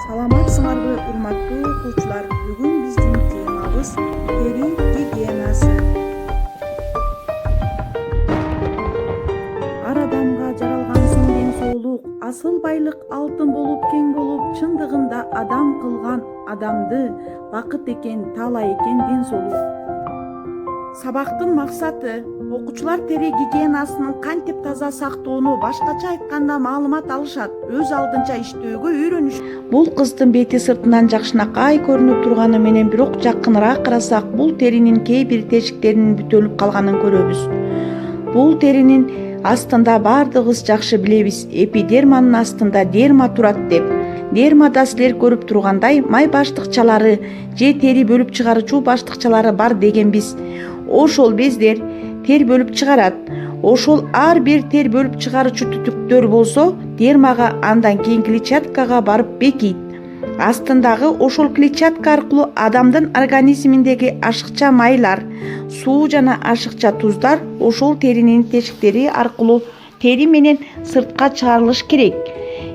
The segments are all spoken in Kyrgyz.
Саламатсыңарбы, урматтуу окуучулар? Бүгүн биздин темабыз тери гигиенасы. Ар адамга жаралган ден соолук, асыл байлык алтын болуп кең болуп, чындыгында адам кылган адамды бакыт экен, таала экен ден соолук. Сабактын максаты окуучулар тери гигиенасынын кантип таза сактоону, башкача айтканда маалымат алышат, өз алдынча иштөөгө үйрөнүш. Бул кыздын бети сыртынан жакшынакай көрүнүп турганы менен бирок жакыныраак карасак, бул теринин кээ бир тешиктеринин бүтөлүп калганын көрөбүз. Бул теринин астында баардыгыбыз жакшы билебиз, эпидерманын астында дерма турат деп. Дермада силер көрүп тургандай май баштыкчалары же тери бөлүп чыгаруучу баштыкчалары бар дегенбиз. Ошол бездер тер бөлүп чыгарат. Ошол ар бир тер бөлүп чыгаруучу түтүктөр болсо дермага, андан кийин клетчаткага барып бекийт. Астындагы ошол клетчатка аркылуу адамдын организминдеги ашыкча майлар, суу жана ашыкча туздар ошол теринин тешиктери аркылуу тери менен сыртка чыгарылыш керек.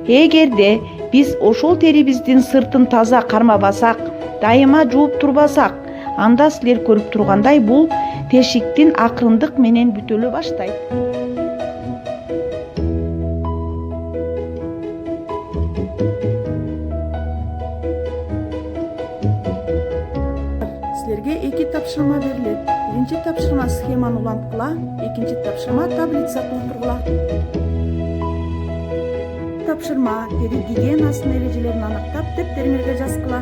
Эгерде биз ошол терибиздин сыртын таза кармабасак, дайыма жууп турбасак, анда силер көрүп тургандай бул тешиктин акырындык менен бүтөлө баштайт. Силерге 2 тапшырма берилет. Биринчи тапшырма схеманы уланткыла, экинчи тапшырма таблица толтургула. Тапшырма тери гигиенасынын эрежелерин аныктап, дептериңерге жазгыла.